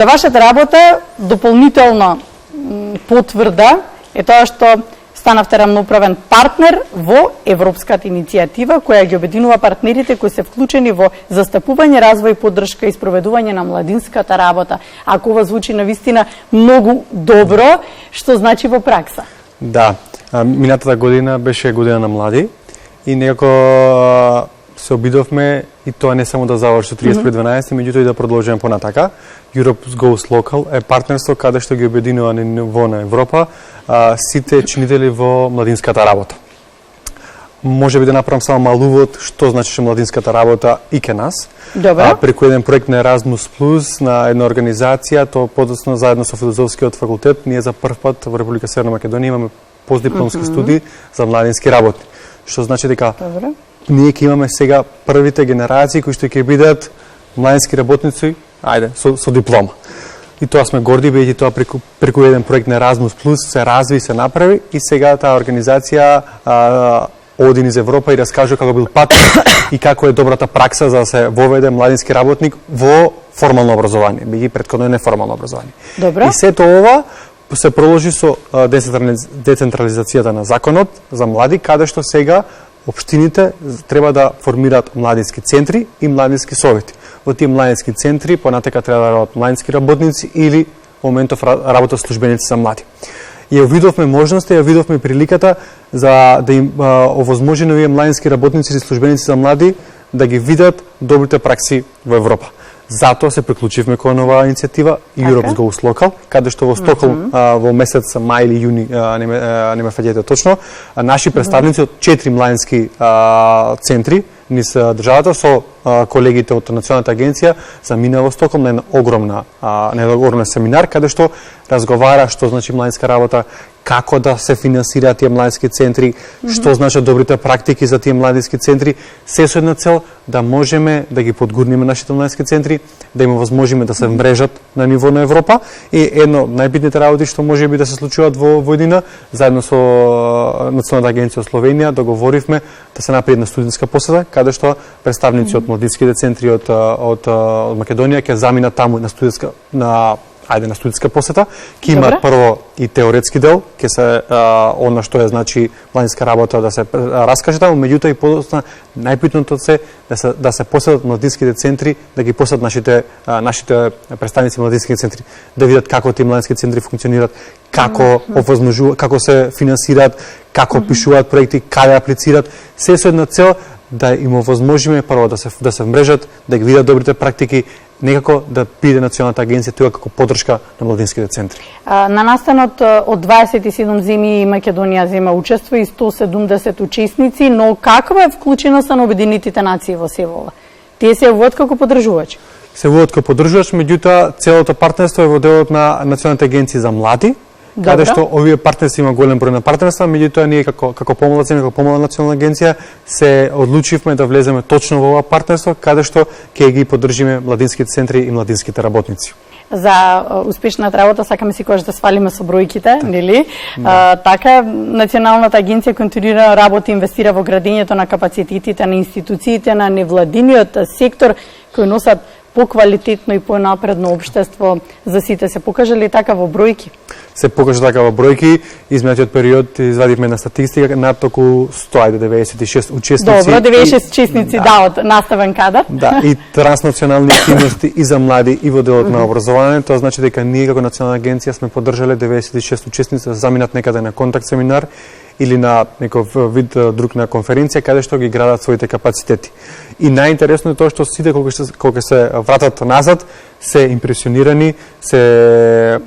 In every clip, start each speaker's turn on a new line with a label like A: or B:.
A: За вашата работа дополнително потврда е тоа што станавте рамноправен партнер во Европската иницијатива која ги обединува партнерите кои се вклучени во застапување, развој, поддршка и спроведување на младинската работа. Ако ова звучи навистина многу добро, што значи во пракса?
B: Да, минатата година беше година на млади и некако се обидовме и тоа не само да заврши 30 пред 12, меѓутоа и да продолжиме понатака. Europe Goes Local е партнерство каде што ги обединува на ниво на Европа сите чинители во младинската работа. Може би да направам само мал увод што значи младинската работа и ке нас.
A: Добро.
B: Преку еден проект на Erasmus Plus на една организација, тоа подоцна заедно со филозофскиот факултет, ние за прв пат во Република Северна Македонија имаме постдипломски студии за младински работни. Што значи дека ние ќе имаме сега првите генерации кои што ќе бидат младински работници, со диплома. И тоа сме горди, бидејќи тоа преку еден проект на Erasmus Plus се разви, се направи и сега таа организација оди низ Европа и раскажува како бил пат и како е добрата пракса за да се воведе младински работник во формално образование, бидејќи претходно е неформално образование.
A: Добро.
B: И сето ова се проложи со децентрализацијата на законот за млади, каде што сега општините треба да формираат младински центри и младински совети. Во тие младински центри понатака треба да работат младински работници или во моментов работат службеници за млади. Ја видовме можноста, ја видовме приликата за да им овозможи на овие младински работници или службеници за млади да ги видат добрите пракси во Европа. Затоа се приклучивме кон оваа иницијатива Europe Goes Local, каде што во Стокхолм во месец мај или јуни, не ме фаќајте точно, наши представници од 4 младински центри низ државата со колегите од Националната агенција замина во Стокхолм на еден огромен семинар каде што разговара што значи младинска работа, како да се финансираат тие младински центри, што значат добрите практики за тие младински центри, се со една цел да можеме да ги подгурниме нашите младински центри, да им овозможиме да се мрежат на ниво на Европа и едно од најбитните работи што може би да се случуваат во Војдина, заедно со Националната агенција од Словенија договоривме да се направи една студентска посета каде што представници од младинските центри од Македонија ќе заминат таму на студентска посета, ќе има прво и теоретски дел, ќе се она што е значи младинска работа да се раскаже таму, меѓутоа и подоцна најбитното е да се посетат младинските центри, да ги посетат нашите представници младински центри, да видат како тие младински центри функционираат, како овозможуваат, како се финансираат, како пишуваат проекти, каде аплицираат, се со една цел да им овозможиме прво да се мрежат, да ги видат добрите практики, некако да биде Националната агенција тука како поддршка на младинските центри.
A: На настанот од 27 земји Македонија зема учество и 170 учесници, но каква е вклученоста на Обединетите нации во севола? Тие се водат како поддржувачи?
B: Се водат како поддржувач, меѓутоа целото партнерство е во делот на Националната агенција за млади, каде што овие партнерства има голем број на партнерства, меѓутоа ние како помала земја, како помала национална агенција се одлучивме да влеземе точно во ова партнерство, каде што ќе ги поддржиме младинските центри и младинските работници.
A: За успешната работа сакаме секогаш да свалиме со бројките, нели? Така Националната агенција континуирано работи и инвестира во градењето на капацитетите на институциите на невладиниот сектор кои носат поквалитетно и понапредно општество за сите. Се покажа ли така во бројки?
B: Се покажа така во бројки. Изминатиот период извадивме на статистика над околу 196 учесници.
A: Добро, 96 учесници од наставен кадар.
B: Да, и транснационални активности и за млади и во делот на образование. Тоа значи дека ние како национална агенција сме поддржале 96 учесници да заминат некаде на контакт семинар или на некој вид друг на конференција каде што ги градат своите капацитети. И најинтересно е тоа што сите кога се вратат назад се импресионирани, се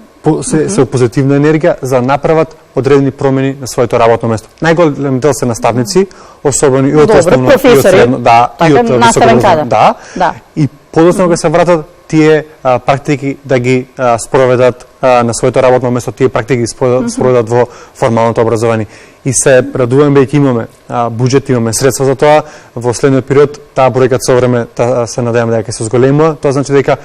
B: позитивна енергија за да направат одредени промени на своето работно место. Најголем дел се наставници, особено и од основно и од средно, и од високо, и подоцна кога се вратат тие практики да ги спроведат на своето работно место, тие практики спроведат во формалното образование. И се радуваме бидејќи имаме буџет, имаме средства за тоа. Во следниот период таа бројка со време се надеваме дека ќе се зголемува. Тоа значи дека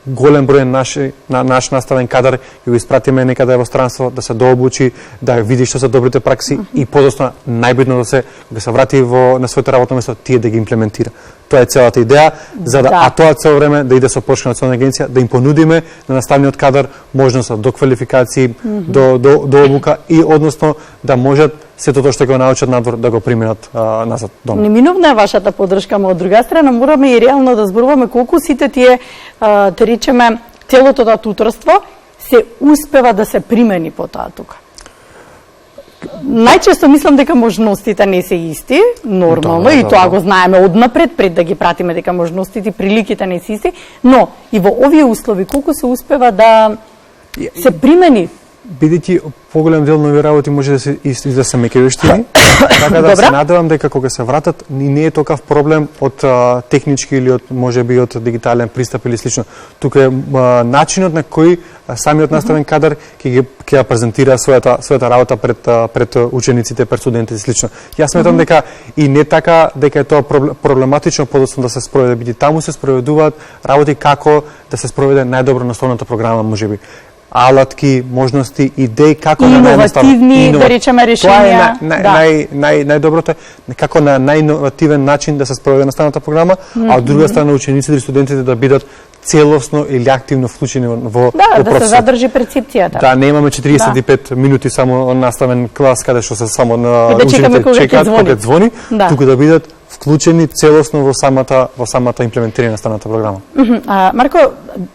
B: голем број наш наставен кадар ќе го испратиме некаде во странство да се дообучи, да види што се добрите пракси и подоцна најбитно да се врати на своето работно место, тие да ги имплементира. Тоа е целата идеја, за да а тоа цело време да иде со поддршка како национална агенција да им понудиме на наставниот кадар можност до квалификации, до обука и односно да можат сето тоа што го научат надвор да го применат назад дома.
A: Неминовна е вашата поддршка, но од друга страна мораме и реално да зборуваме колку сите тие, да речеме, целото тоа туторство се успева да се примени по тоа тука. Најчесто мислам дека можностите не се исти, нормално, и тоа го знаеме однапред, пред да ги пратиме дека можностите и приликите не се исти, но и во овие услови колку се успева да се примени?
B: Бидејќи поголем дел на овие работи може да се да се меки-вештини, така да се надевам дека кога се вратат не е токав проблем од технички или од можеби од дигитален пристап или слично. Тука е начинот на кој самиот наставен кадар ќе ја презентира својата работа пред учениците, пред студентите и слично. Јас сметам дека и не така дека е тоа проблематично подоцна да се спроведе, бидејќи таму се спроведуваат работи како да се спроведе најдобро наставната програма можеби. Алатки, можности, идеи како на
A: иновативни, да речеме, решенија.
B: Тоа е најдоброто како на најиновативен начин да се спроведе наставната програма, а од друга страна учениците и студентите да бидат целосно или активно вклучени во процесот.
A: Да се задржи перцепцијата.
B: Да, немаме 45 минути само наставен клас каде што се само на учениците чекаат кога звони, туку да бидат вклучени целосно во самата имплементирање на наставната програма.
A: Марко,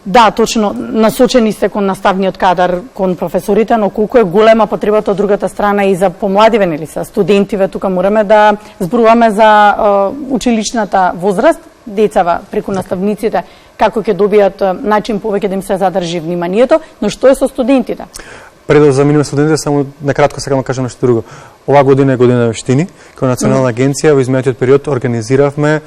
A: да, точно, насочени сте кон наставниот кадар, кон професорите, но колку е голема потребата од другата страна и за помладиве, нели се студентиве, тука мораме да зборуваме за училишната возраст, децава преку наставниците, како ќе добијат начин повеќе да им се задржи вниманието, но што е со студентите?
B: Пред да заминеме студентите, само накратко сакам да кажам нешто друго. Оваа година е година вештини. Како национална агенција во изминатиот период организиравме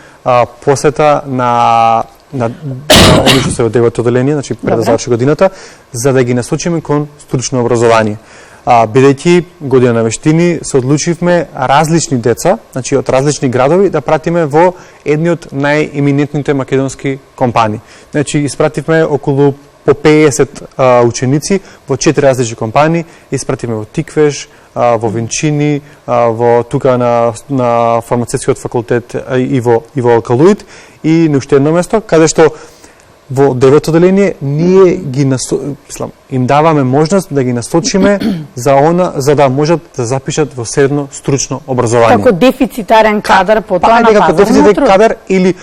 B: посета на они што се од девето одделение, значи пред да заврши годината, за да ги насочиме кон стручно образование. Бидејќи година на вештини се одлучивме различни деца, значи од различни градови да пратиме во едни од најеминентните македонски компании. Значи испративме околу по 50 ученици во 4 различни компании, испратиме во Тиквеш, во Венчини, во тука на фармацевтскиот факултет и во Калуит и на уште едно место каде што во девето одделение ние ги им даваме можност да ги насочиме за да можат да запишат во средно стручно образование.
A: Како дефицитарен кадар потоа на
B: како дефицитарен кадар или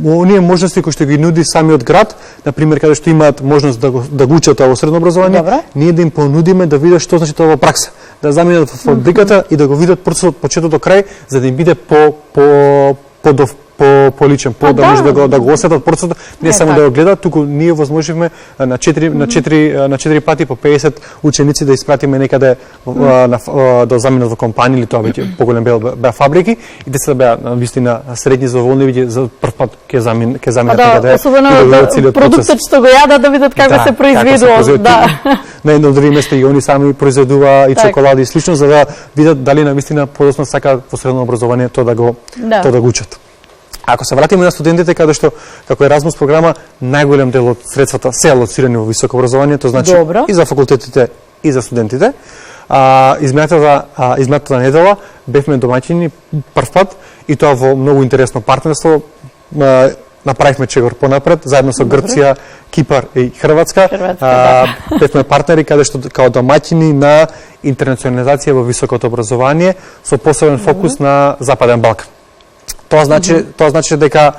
B: оние можности кои што ги нуди самиот град, на пример каде што имаат можност да го учат во средно образование, ние да им понудиме да видат што значи тоа во пракса, да заминат во фабриката и да го видат процесот од почеток до крај, за да им биде поличен, да може да го осетат процесот, не само да го гледат, туку ние возможивме на 4 пати по 50 ученици да испратиме некаде да заминат во компании или тоа веќе поголем беа фабрики и децата беа навистина средни задоволни веќе за прв пат ќе заминат некаде.
A: Особено продуктот што го јадат да видат како се произведува. Да.
B: На едно друго место и они сами произведува и чоколади и слично за да видат дали навистина подоцна сака во средно образование тоа да го учат. Ако се вратиме на студентите, каде што како Еразмус програма најголем дел од средствата се алоцирани во високо образование, тоа значи и за факултетите и за студентите. Изминатата недела бевме домаќини прв пат и тоа во многу интересно партнерство. Направивме чегор понапред заедно со Грција, Кипар и Хрватска. Бевме партнери каде што као домаќини на интернационализација во високото образование со посебен фокус на Западен Балкан. Тоа значи дека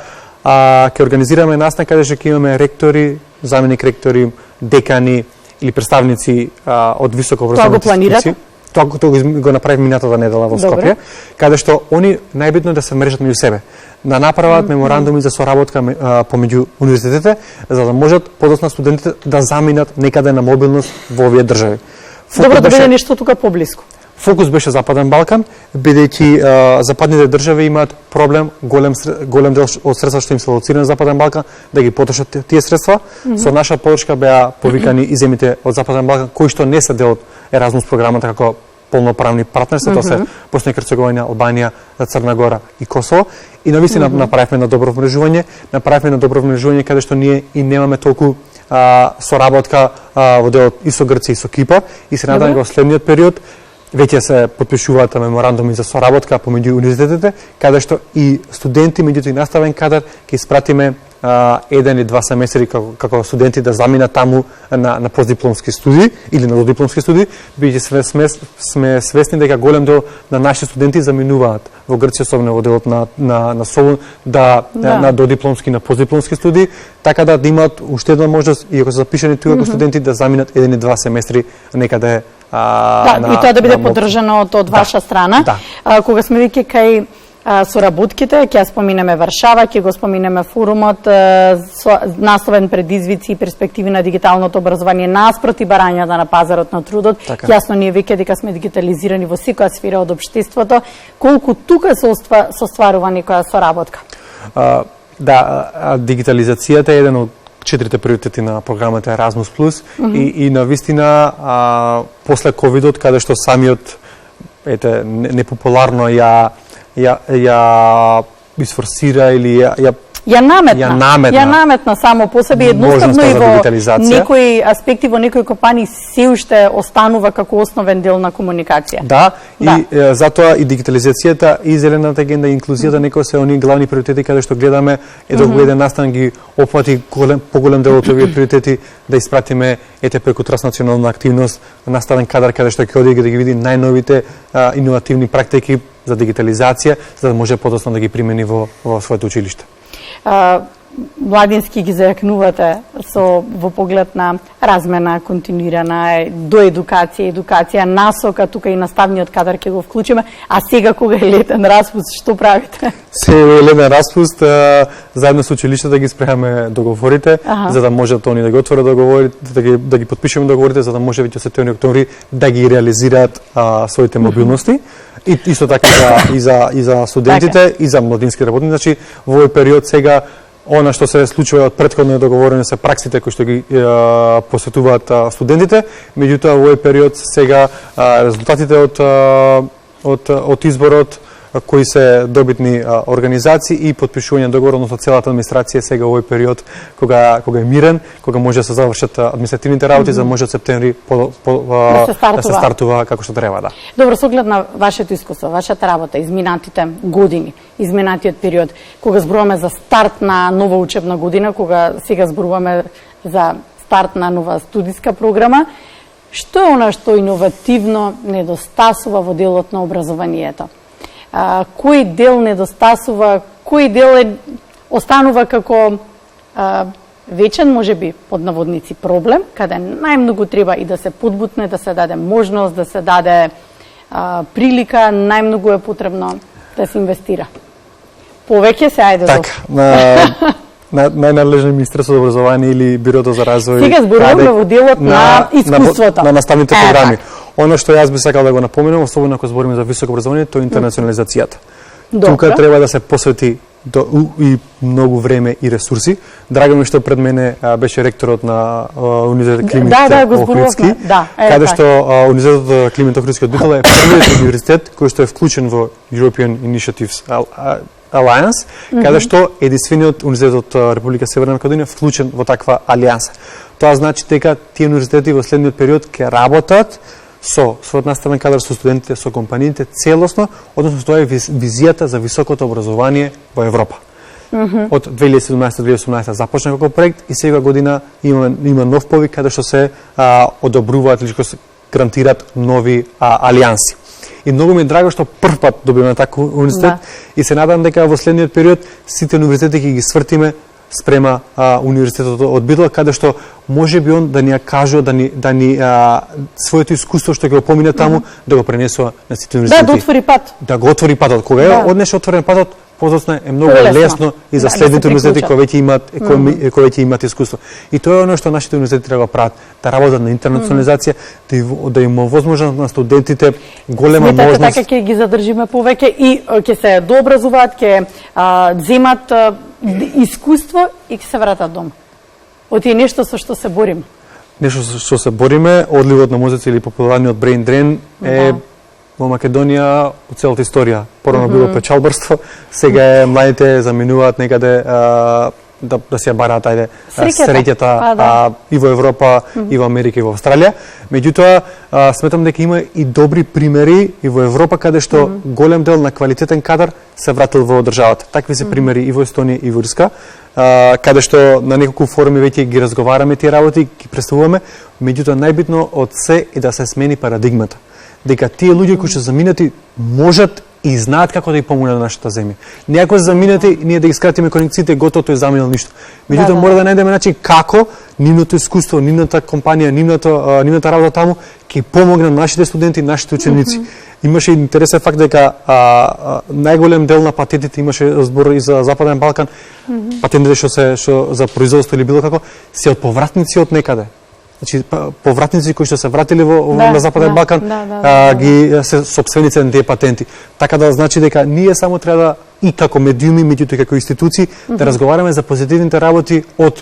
B: ќе организираме настан каде што ќе имаме ректори, заменик ректори, декани или представници од високо образовани институции. Тоа го направи минатата недела во Скопје, каде што они најбитно да се мрежат меѓу себе, да направат меморандуми за соработка помеѓу универзитетите, за да можат подоцна студентите да заминат некаде на мобилност во овие држави.
A: Добро да биде нешто тука поблиску.
B: Фокус беше Западен Балкан, бидејќи западните држави имаат проблем, голем дел од средства што им се алоцирани на Западен Балкан, да ги потрошат тие средства. Со наша подршка беа повикани и земјите од Западен Балкан, кои што не се дел од Еразмус програмата како полноправни партнерства, тоа се Босна и Херцеговина, Албанија, Црна Гора и Косово. И навистина направивме на добро вмрежување, каде што ние и немаме толку соработка во делот и со Грција и со Кипар, и се надам во следниот период веќе се потпишуваат меморандуми за соработка помеѓу универзитетите, каде што и студенти, меѓутоа и наставен кадар, ќе испратиме еден или два семестри како студенти да заминат таму на постдипломски студии или на додипломски студии, бидејќи сме свесни дека голем дел на наши студенти заминуваат во Грција, особено во делот на Солун, на додипломски, на постдипломски студии, така да имаат уште една можност, и ако се запишани тука како студенти, да заминат еден или два семестри некаде
A: и тоа да биде поддржано од ваша страна. Кога сме веќе кај соработките, ќе споминеме Варшава, ќе го споминеме форумот насловен предизвици и перспективи на дигиталното образование наспроти барањата на пазарот на трудот. Јасно ние веќе дека сме дигитализирани во секоја сфера од општеството. Колку тука се остварува некоја соработка?
B: Дигитализацијата е еден од 4 приоритети на програмата Erasmus+, и на вистина после ковидот, каде што самиот непопуларно ја изфорсира или ја наметна само по себе, едноставно и во некои аспекти, во некои компании се уште останува како основен дел на комуникација. И затоа и дигитализацијата, и зелената агенда, и инклузијата, некои се оние главни приоритети каде што гледаме докога еден настан ги опфати поголем дел од овие приоритети, да испратиме преку транснационална активност наставен кадар каде што ќе оди да ги види најновите иновативни практики за дигитализација, за да може подоцна да ги примени во своето училиште.
A: Младински ги зајакнувате во поглед на размена, континуирана до едукација, насока, тука и наставниот кадар ќе го вклучиме, а сега кога е летен распуст, што правите?
B: Сега е летен распуст, заедно со училиштата ги спремаме договорите, за да можат они да ги отворат договорите, да ги подпишеме договорите, за да може веќе септември, октомври да ги реализираат своите мобилности. И исто така и за студентите, и за младински работници. Значи, во овој период сега, она што се случува од претходно договорени се праксите кои што ги посветуваат студентите, меѓутоа во овој период сега резултатите од изборот, кои се добитни организации и подпишување договор, односно целата администрација сега во овој период кога е мирен, кога може да се завршат административните работи, за да може од септември да се стартува како што треба,
A: Добро, со оглед на вашето искуство, вашата работа, изминатите години, изминатиот период, кога зборуваме за старт на нова учебна година, кога сега зборуваме за старт на нова студиска програма, што е она што иновативно недостасува во делот на образованието? Кој дел недостасува, кој дел останува како вечен, можеби, под наводници проблем, каде најмногу треба и да се подбутне, да се даде можност, да се даде прилика, најмногу е потребно да се инвестира. Повеќе се ајде
B: најнадлежни Министерство за образование или Бирото за развој.
A: Сега зборуваме во делот на искуството.
B: На наставните програми. Оно што јас би сакал да го напоменам, особено ако збориме за високо образование, тоа е интернационализацијата. Тука треба да се посвети и многу време и ресурси. Драго ми што пред мене беше ректорот на Универзитет Климент Охридски, каде што Универзитетот Климент Охридски од Битола е првиот универзитет кој што е вклучен во European Initiatives Alliance, каде што единствениот универзитет од Република Северна Македонија вклучен во таква алијанса. Тоа значи дека тие универзитети во следниот период ќе работат со својот наставен кадар, со студентите, со компаниите целосно, односно тоа е визијата за високото образование во Европа. Од 2017-2018 започна како проект и сега година има нов повик каде што се одобруваат или што се гарантираат нови алијанси. И многу ми е драго што прв пат добиваме таков универзитет и се надам дека во следниот период сите универзитети ќе ги свртиме спрема универзитетот од Битола, каде што може би он да ни ја кажува, да ни своето искуство што ќе го помине таму, да го пренесува на сите универзитети.
A: Да отвори пат.
B: Да го отвори патот. Кога е однесе отворен патот, подоцна е многу лесно и за следните универзитети кои веќе имаат искуство. И тоа е оно што нашите универзитети треба да прават, да работат на интернационализација, да им возможност на студентите голема можност.
A: Сметате така ќе ги задржиме повеќе и ќе се дообразуваат, ќе земат искуство и ќе се вратат дома. Оти е нешто со што се бориме.
B: Нешто со што се бориме, одливот на мозоци или популарниот brain drain е во Македонија од целата историја. Порано било печалбарство, сега младите заминуваат некаде да се ја бараат
A: Среќата.
B: И во Европа, и во Америка, и во Австралија. Меѓутоа, сметам дека има и добри примери и во Европа каде што голем дел на квалитетен кадар се вратил во државата. Такви се примери и во Естонија и во Ирска, каде што на неколку форуми веќе ги разговараме тие работи, ги представуваме. Меѓутоа, најбитно од се е да се смени парадигмата. Дека тие луѓе кои што заминати можат и знаат како да ја помогнат на нашата земја. Не ако заминати, ние да ги скратиме конекциите, готово тој заминал ништо. Меѓутоа мора да најдеме начин како нивното искуство, нивната компанија, нивната работа таму ќе помогне на нашите студенти, нашите ученици. Имаше интересен факт дека најголем дел на патентите, имаше збор и за Западен Балкан, патентите што за производство или било како се од повратници од некаде. Значи повратници кои што се вратили на Западен Балкан ги се сопственици на тие патенти. Така да значи дека ние само треба да и како медиуми, меѓутоа како институции да разговараме за позитивните работи од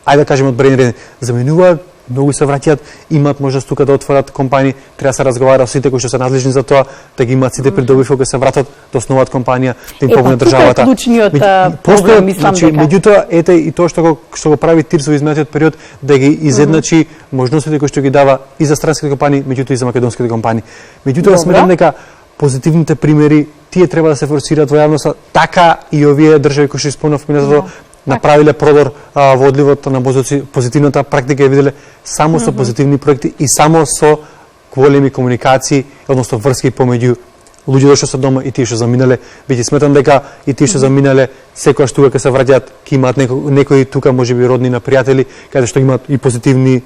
B: ајде да кажеме од Brain. Заминуваат, многу се враќаат, имаат можност тука да отворат компании, треба да се разговара со сите кои што се надлежни за тоа, да ги имаат сите придобивки кога се вратат, да основаат компанија, да им помогне државата.
A: Тука е клучниот проблем, мислам дека.
B: Меѓутоа, ете и тоа што го прави ТИРС во изминатиот период, да ги изедначи можностите кои што ги дава и за странските компании, меѓутоа и за македонските компании. Меѓутоа, сметам дека позитивните примери, тие треба да се форсираат во јавноста, така и овие држави кои што спомнав минатото, направиле продор во одливот на мозоци, позитивната практика ја виделе само со позитивни проекти и само со големи комуникации, односно врски помеѓу луѓето што се дома и тие што заминале. Веќе сметам дека и тие што заминале секогаш тука кога се враќаат, ќе имаат некои тука можеби родни на пријатели, каде што имаат и позитивни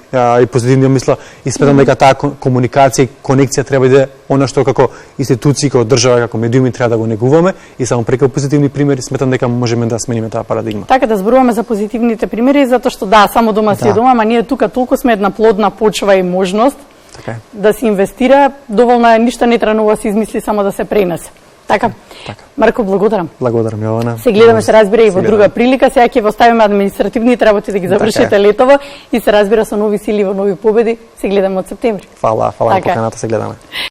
B: мисла, и сметам дека таа комуникација и конекција треба да е она што како институции, како држава, како медиуми треба да го негуваме и само преку позитивни примери сметам дека можеме да смениме таа парадигма.
A: Така да зборуваме за позитивните примери затоа што само дома си е дома, ама ние тука толку сме една плодна почва и можност да се инвестира, доволно е, ништо не треба ново да се измисли, само да се пренесе. Така. Марко, благодарам.
B: Благодарам, Јована.
A: Се гледаме, се разбира и во друга прилика. Сега ќе оставиме административните работи да ги завршите летово и се разбира со нови сили, во нови победи. Се гледаме од септември.
B: Фала на поканата, се гледаме.